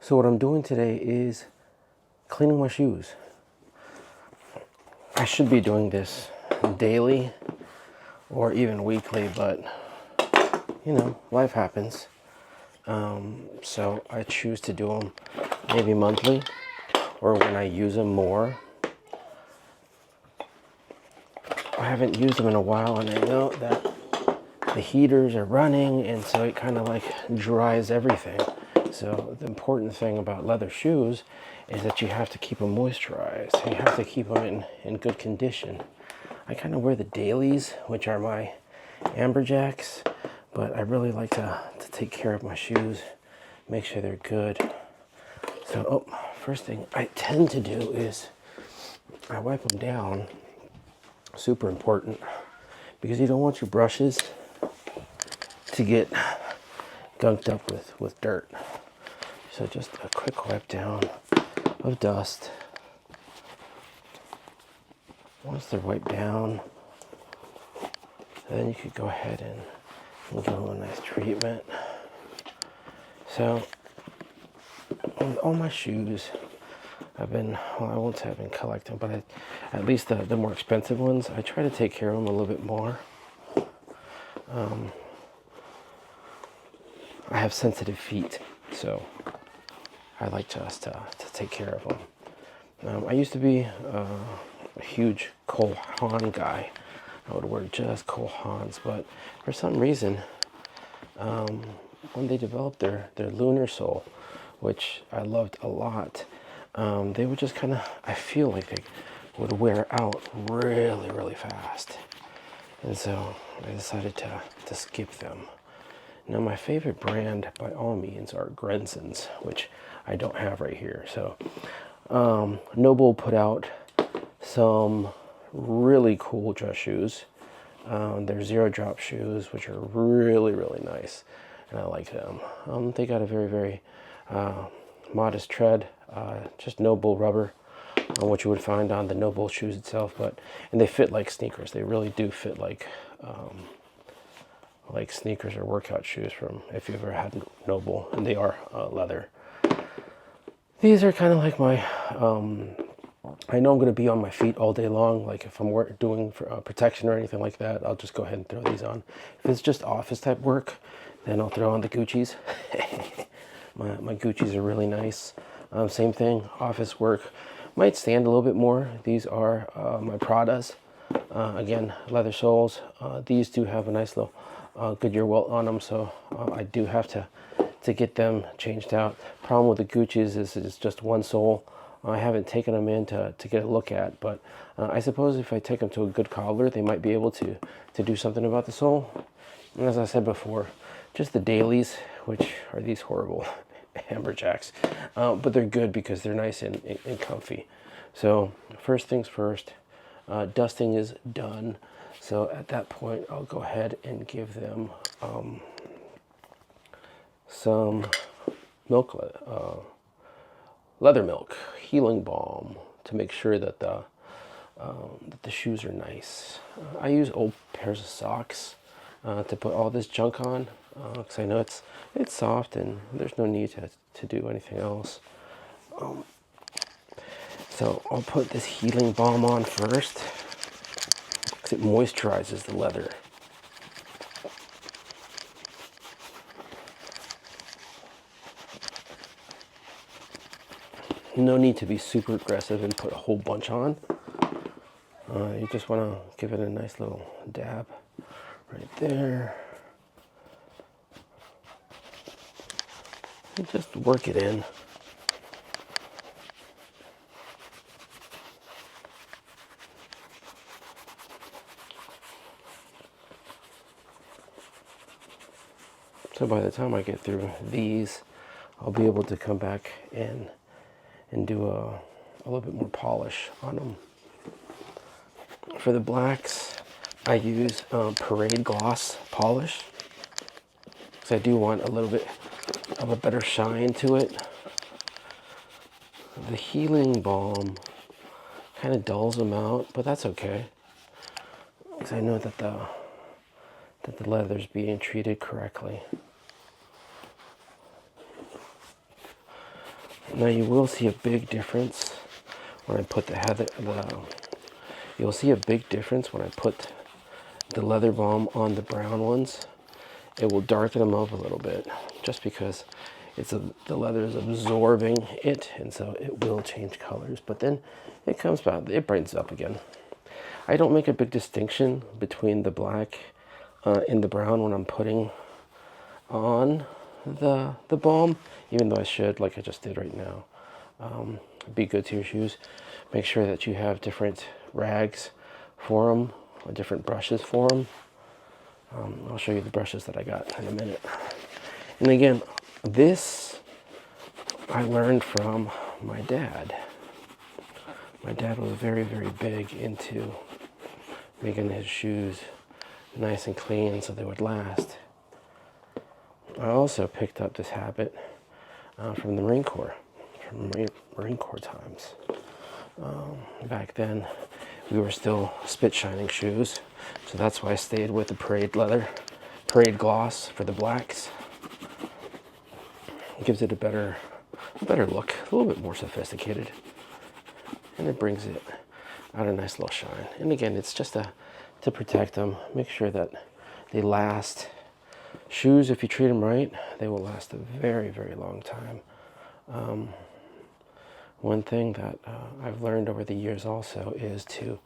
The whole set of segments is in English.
So what I'm doing today is cleaning my shoes. I should be doing this daily or even weekly, but you know, life happens. So I choose to do them maybe monthly or when I use them more. I haven't used them in a while, and I know that the heaters are running, and so it kind of like dries everything. So the important thing about leather shoes is that you have to keep them moisturized. You have to keep them in good condition. I kind of wear the dailies, which are my amberjacks, but I really like to take care of my shoes, make sure they're good. So, first thing I tend to do is I wipe them down. Super important, because you don't want your brushes to get gunked up with dirt. So just a quick wipe down of dust. Once they're wiped down, then you could go ahead and give them a nice treatment. So with all my shoes, I've been, well, I won't say I've been collecting, but at least the more expensive ones, I try to take care of them a little bit more. I have sensitive feet, so I like just to take care of them. I used to be a huge Cole Haan guy. I would wear just Cole Haans, but for some reason, when they developed their lunar sole, which I loved a lot, they would just kind of, I feel like they would wear out really, really fast. And so I decided to skip them. Now my favorite brand by all means are Grensons, which I don't have right here. So Noble put out some really cool dress shoes. They're zero drop shoes, which are really, really nice. And I like them. They got a very, very modest tread, just Noble rubber, what you would find on the Noble shoes itself, and they fit like sneakers. They really do fit like sneakers or workout shoes from if you've ever had Noble, and they are leather. These are kind of like my, I know I'm going to be on my feet all day long. Like if I'm doing protection or anything like that, I'll just go ahead and throw these on. If it's just office type work, then I'll throw on the Gucci's. my Gucci's are really nice. Same thing, office work. Might stand a little bit more. These are my Pradas. Again, leather soles. These do have a nice little Goodyear welt on them, so I do have to get them changed out. Problem with the Gucci's is it's just one sole. I haven't taken them in to get a look at, but I suppose if I take them to a good cobbler, they might be able to do something about the sole. And as I said before, just the dailies, which are these horrible amberjacks, but they're good because they're nice and comfy. So first things first, dusting is done. So at that point, I'll go ahead and give them some milk, leather milk, healing balm, to make sure that the shoes are nice. I use old pairs of socks to put all this junk on, because I know it's soft and there's no need to do anything else. So I'll put this healing balm on first, because it moisturizes the leather. No need to be super aggressive and put a whole bunch on. You just want to give it a nice little dab right there. And just work it in. So by the time I get through these, I'll be able to come back and do a little bit more polish on them. For the blacks, I use Parade Gloss polish, because I do want a little bit of a better shine to it. The healing balm kind of dulls them out, but that's okay, because I know that the leather's being treated correctly. Now you will see a big difference when I put you'll see a big difference when I put the leather balm on the brown ones. It will darken them up a little bit, just because the leather is absorbing it, and so it will change colors. But then it comes back, it brightens up again. I don't make a big distinction between the black and the brown when I'm putting on the balm, even though I should, like I just did right now. Be good to your shoes. Make sure that you have different rags for them, or different brushes for them. I'll show you the brushes that I got in a minute. And again, this I learned from my dad. My dad was very, very big into making his shoes nice and clean so they would last. I also picked up this habit from the Marine Corps, from Marine Corps times. Back then, we were still spit shining shoes, so that's why I stayed with the parade leather, parade gloss for the blacks. It gives it a better look, a little bit more sophisticated, and it brings it out a nice little shine. And again, it's just to protect them, make sure that they last. Shoes, if you treat them right, they will last a very, very long time. One thing that I've learned over the years also is to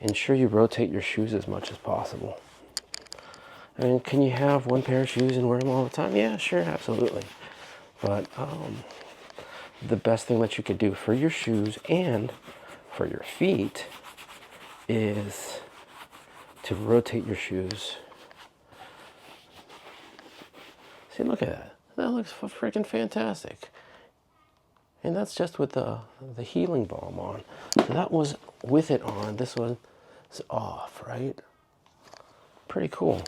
ensure you rotate your shoes as much as possible. I mean, can you have one pair of shoes and wear them all the time? Yeah, sure, absolutely. But the best thing that you could do for your shoes and for your feet is to rotate your shoes. See, look at that. That looks freaking fantastic. And that's just with the healing balm on. So that was with it on. This one is off, right? Pretty cool.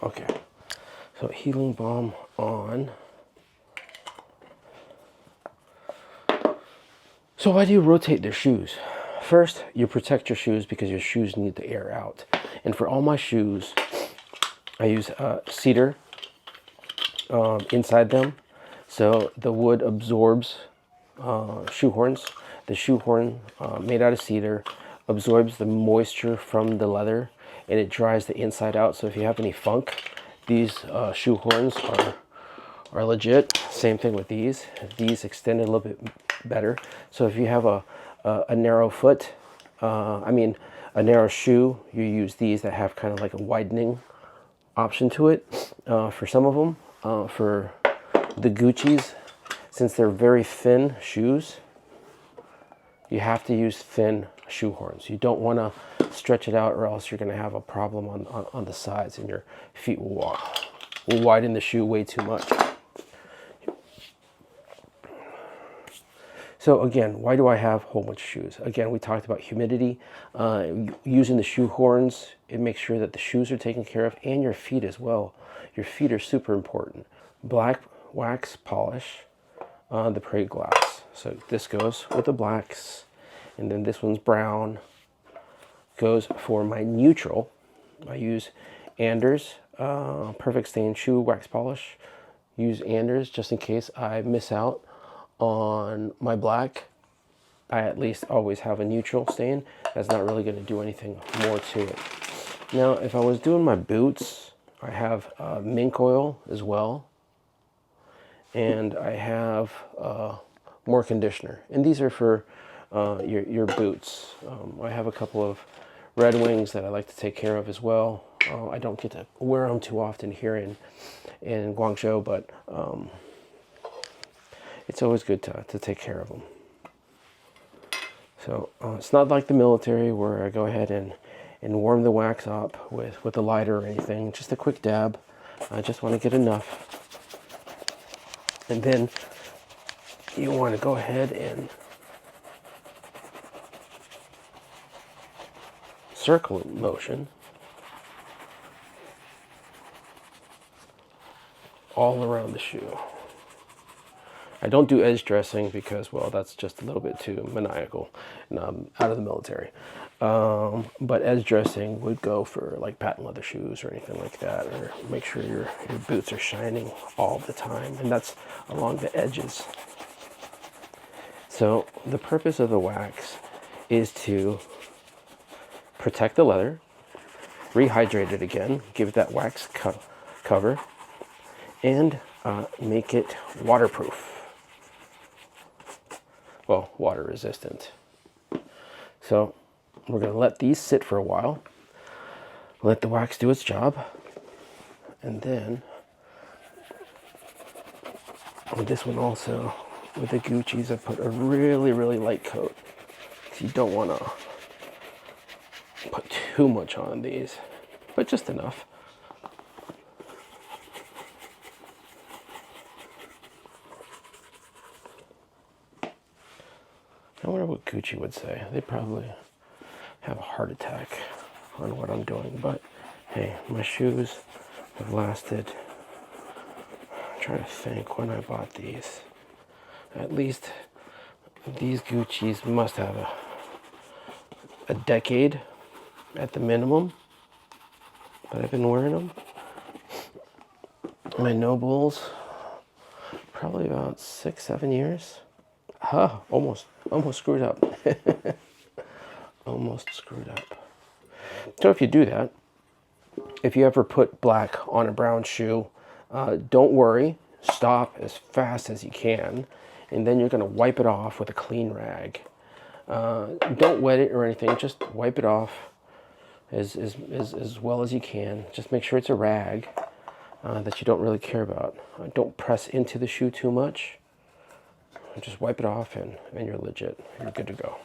Okay, so healing balm on. So why do you rotate their shoes? First, you protect your shoes because your shoes need the air out. And for all my shoes, I use cedar inside them. So the wood absorbs shoehorns. The shoehorn made out of cedar absorbs the moisture from the leather, and it dries the inside out. So if you have any funk, these shoehorns are legit. Same thing with these. These extend a little bit better. So if you have a narrow foot, a narrow shoe, you use these that have kind of like a widening option to it. For some of them, for the Gucci's, since they're very thin shoes, you have to use thin shoe horns. You don't want to stretch it out, or else you're going to have a problem on the sides, and your feet will widen the shoe way too much. So again, why do I have a whole bunch of shoes? Again, we talked about humidity. Using the shoe horns, it makes sure that the shoes are taken care of, and your feet as well. Your feet are super important. Black wax polish, the parade glass. So this goes with the blacks, and then this one's brown. Goes for my neutral. I use Anders Perfect Stain Shoe Wax Polish. Use Anders just in case I miss out on my black. I at least always have a neutral stain. That's not really going to do anything more to it. Now, if I was doing my boots, I have mink oil as well, and I have more conditioner. And these are for your boots. I have a couple of Red Wings that I like to take care of as well. I don't get to wear them too often here in Guangzhou, but it's always good to take care of them. So it's not like the military where I go ahead and warm the wax up with a lighter or anything. Just a quick dab. I just want to get enough. And then you want to go ahead and circle motion all around the shoe. I don't do edge dressing because, well, that's just a little bit too maniacal, and I'm out of the military. But edge dressing would go for like patent leather shoes or anything like that, or make sure your boots are shining all the time, and that's along the edges. So the purpose of the wax is to protect the leather, rehydrate it again, give it that wax cover, and make it waterproof. Well, water resistant. So we're going to let these sit for a while, let the wax do its job, and then with this one also, with the Gucci's, I put a really, really light coat. So you don't want to put too much on these, but just enough. I wonder what Gucci would say. They'd probably have a heart attack on what I'm doing, but hey, my shoes have lasted, I'm trying to think when I bought these. At least these Gucci's must have a decade at the minimum that I've been wearing them. My Nobles, probably about 6-7 years. Almost screwed up. Almost screwed up. So if you do that, if you ever put black on a brown shoe, don't worry, stop as fast as you can, and then you're going to wipe it off with a clean rag. Don't wet it or anything, just wipe it off as well as you can. Just make sure it's a rag that you don't really care about. Don't press into the shoe too much. Just wipe it off and you're legit. You're good to go.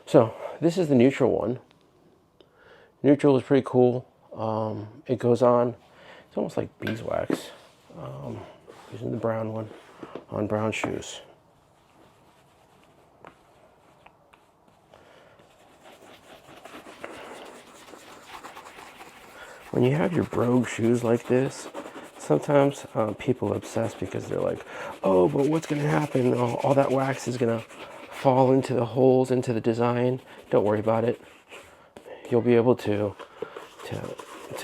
So this is the neutral one. Neutral is pretty cool. It goes on, it's almost like beeswax. Using the brown one on brown shoes. When you have your brogue shoes like this, sometimes people obsess because they're like, oh, but what's going to happen? All that wax is going to fall into the holes, into the design. Don't worry about it. You'll be able to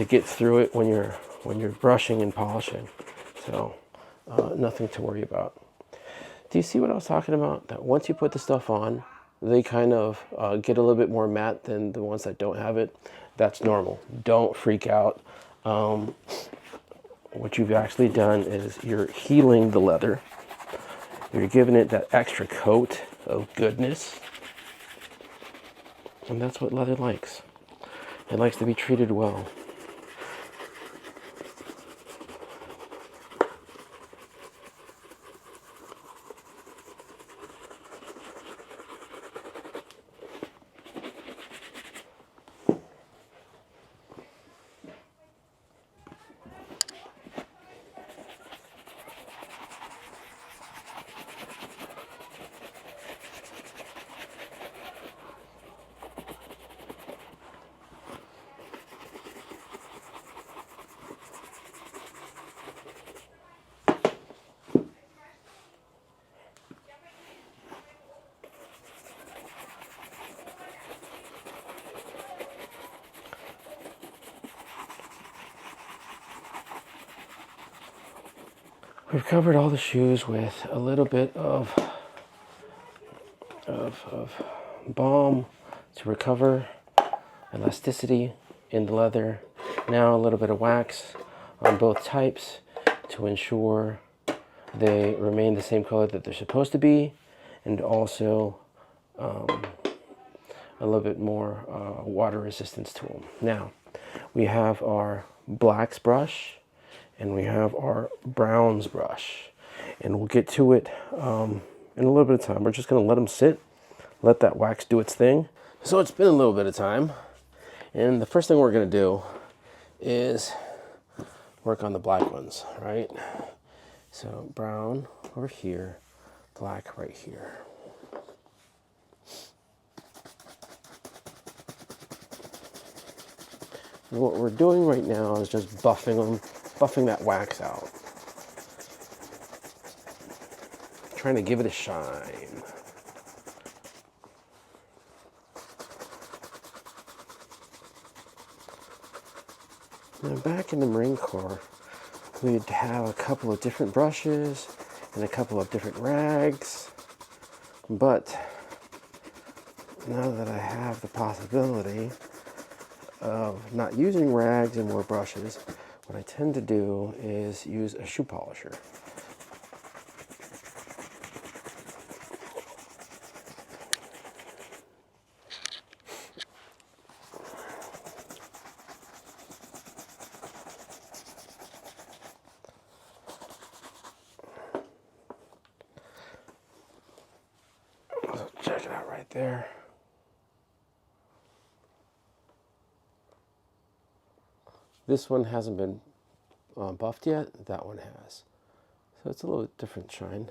get through it when you're brushing and polishing. So nothing to worry about. Do you see what I was talking about? That once you put the stuff on, they kind of get a little bit more matte than the ones that don't have it. That's normal. Don't freak out. What you've actually done is you're healing the leather. You're giving it that extra coat of goodness. And that's what leather likes. It likes to be treated well. We've covered all the shoes with a little bit of balm to recover elasticity in the leather. Now a little bit of wax on both types to ensure they remain the same color that they're supposed to be, and also a little bit more water resistance to them. Now we have our blacks brush and we have our browns brush, and we'll get to it in a little bit of time. We're just going to let them sit, let that wax do its thing. So it's been a little bit of time, and the first thing we're going to do is work on the black ones, right? So brown over here, black right here. And what we're doing right now is just buffing that wax out. trying to give it a shine. Now back in the Marine Corps, we'd have a couple of different brushes and a couple of different rags. But now that I have the possibility of not using rags and more brushes, what I tend to do is use a shoe polisher. So check it out right there. This one hasn't been buffed yet, that one has. So it's a little different shine.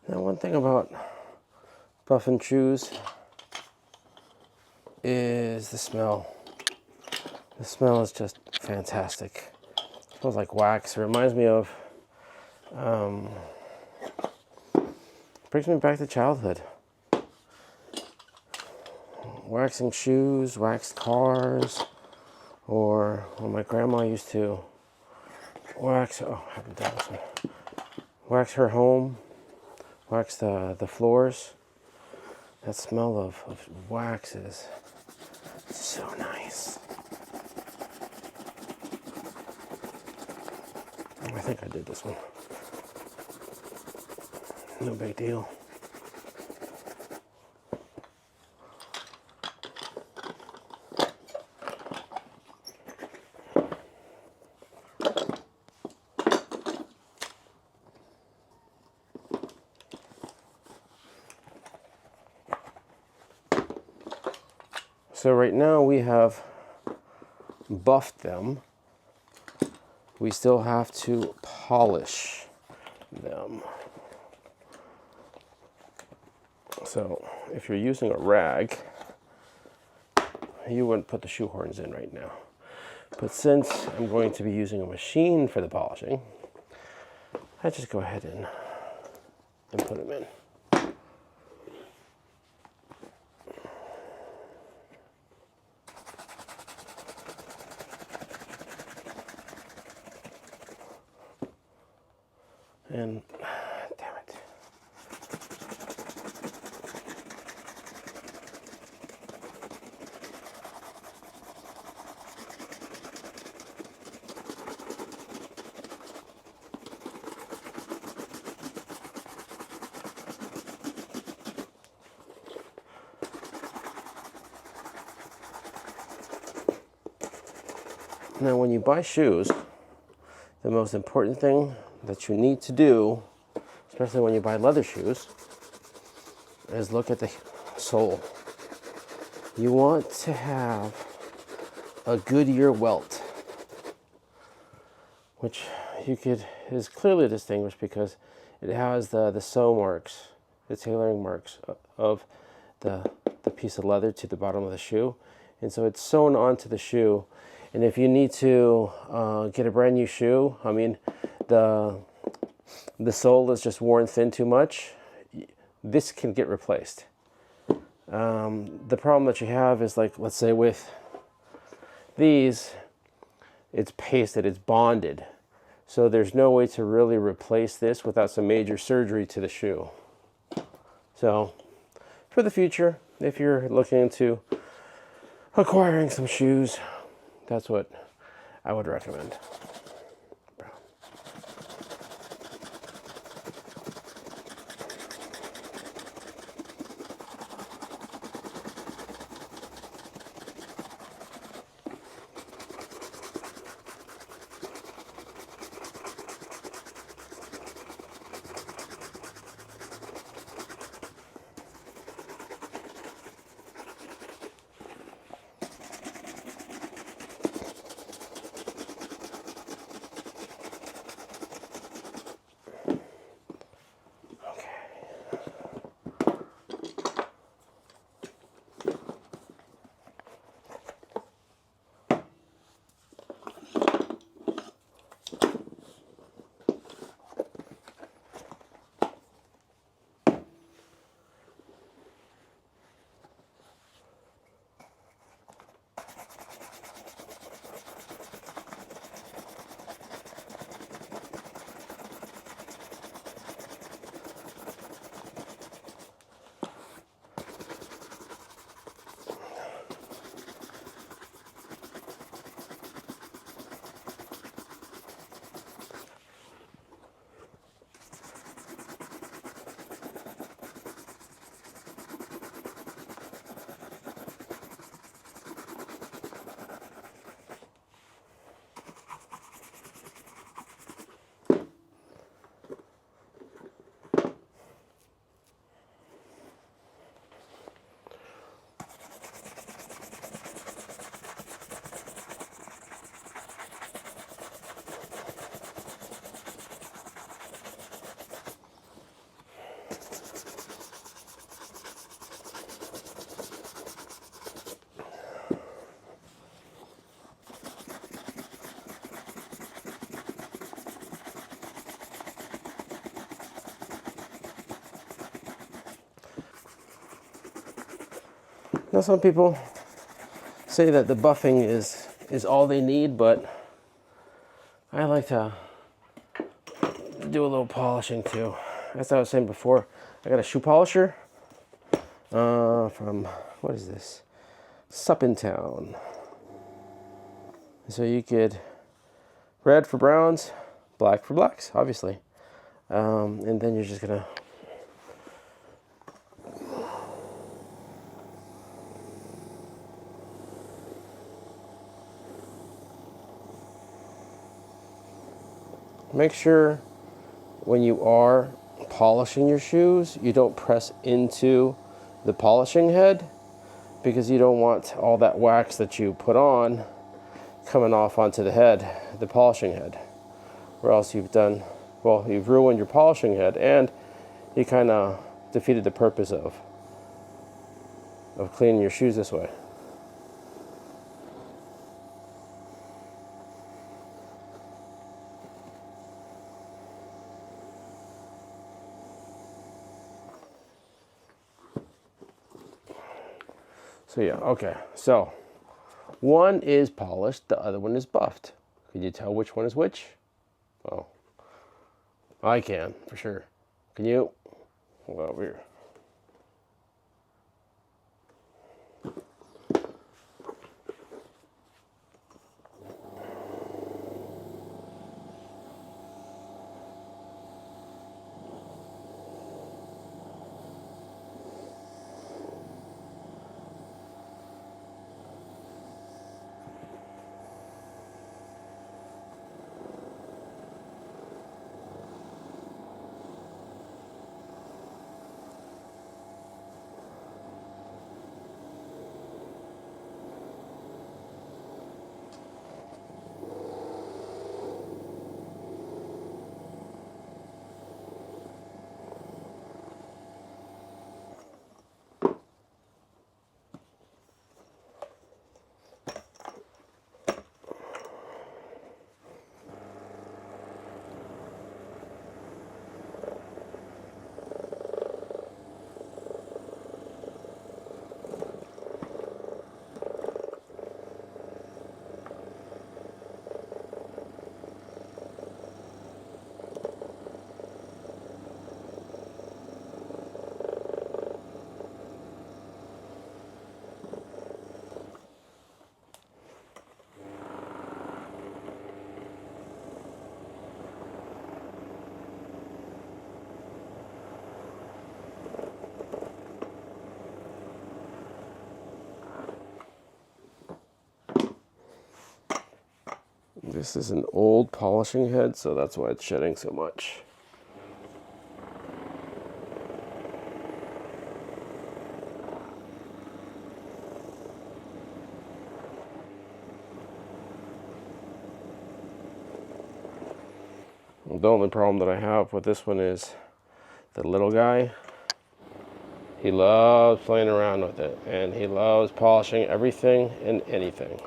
Now, one thing about buffing shoes is the smell. The smell is just fantastic. It smells like wax. It reminds me of, brings me back to childhood. Waxing shoes, waxed cars, or when my grandma used to wax, I haven't done this one. Wax her home. Wax the floors. That smell of wax is so nice. I think I did this one. No big deal. So right now we have buffed them. We still have to polish them. So if you're using a rag, you wouldn't put the shoe horns in right now. But since I'm going to be using a machine for the polishing, I just go ahead and put them in. And damn it. Now, when you buy shoes, the most important thing that you need to do, especially when you buy leather shoes, is look at the sole. You want to have a Goodyear welt, which is clearly distinguished because it has the sew marks, the tailoring marks of the piece of leather to the bottom of the shoe. And so it's sewn onto the shoe. And if you need to get a brand new shoe, I mean, the sole is just worn thin too much, this can get replaced. The problem that you have is, like, let's say with these, it's pasted, it's bonded. So there's no way to really replace this without some major surgery to the shoe. So for the future, if you're looking into acquiring some shoes, that's what I would recommend. Now, some people say that the buffing is all they need, but I like to do a little polishing too. As I was saying before, I got a shoe polisher from, what is this? Suppintown. So you could red for browns, black for blacks, obviously. And then you're just gonna make sure when you are polishing your shoes, you don't press into the polishing head, because you don't want all that wax that you put on coming off onto the head, the polishing head. Or else you've ruined your polishing head, and you kind of defeated the purpose of cleaning your shoes this way. So yeah, okay. So one is polished, the other one is buffed. Can you tell which one is which? Well, I can, for sure. Can you? Hold over here. This is an old polishing head, so that's why it's shedding so much. The only problem that I have with this one is the little guy. He loves playing around with it, and he loves polishing everything and anything.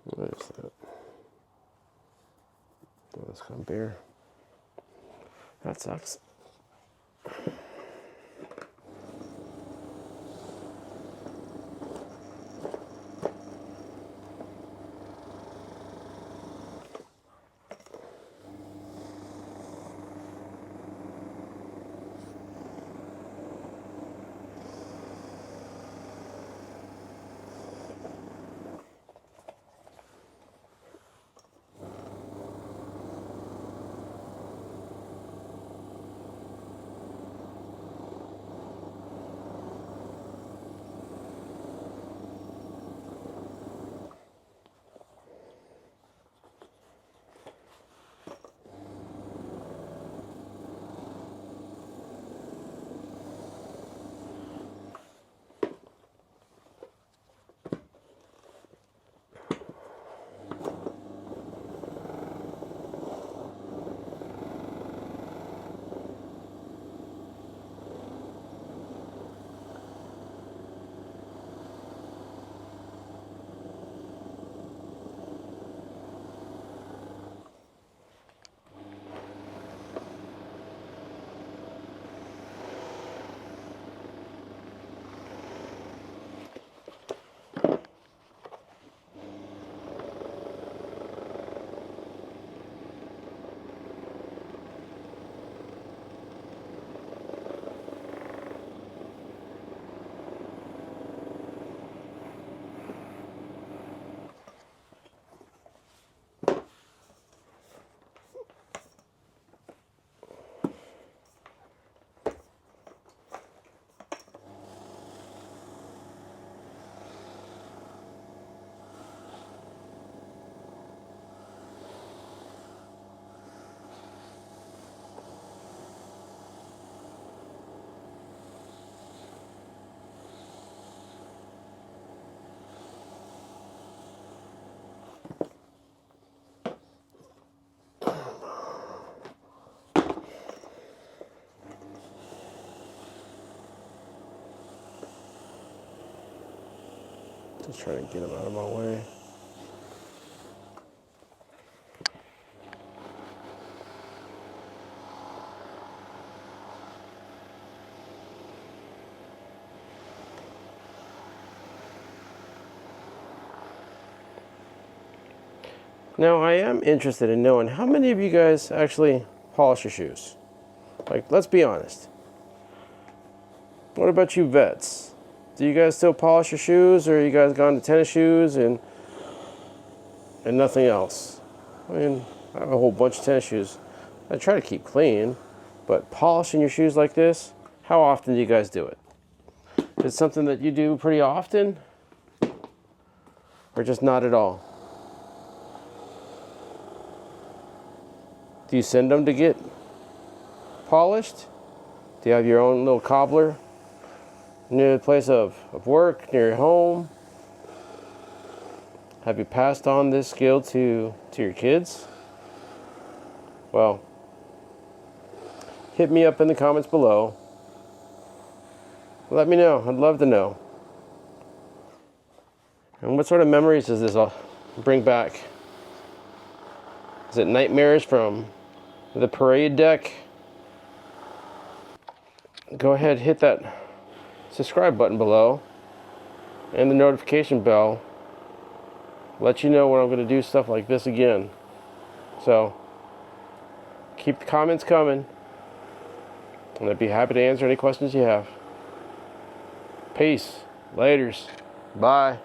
What is that? Oh, it's kind of bare. That sucks. Just trying to get him out of my way. Now, I am interested in knowing how many of you guys actually polish your shoes. Like, let's be honest. What about you vets? Do you guys still polish your shoes, or you guys gone to tennis shoes and nothing else? I mean, I have a whole bunch of tennis shoes. I try to keep clean, but polishing your shoes like this, how often do you guys do it? Is it something that you do pretty often, or just not at all? Do you send them to get polished? Do you have your own little cobbler near the place of work, near your home? Have you passed on this skill to your kids? Well, hit me up in the comments below. Let me know. I'd love to know. And what sort of memories does this bring back? Is it nightmares from the parade deck? Go ahead, hit that subscribe button below and the notification bell. Let you know when I'm going to do stuff like this again. So keep the comments coming, and I'd be happy to answer any questions you have. Peace. Laters. Bye.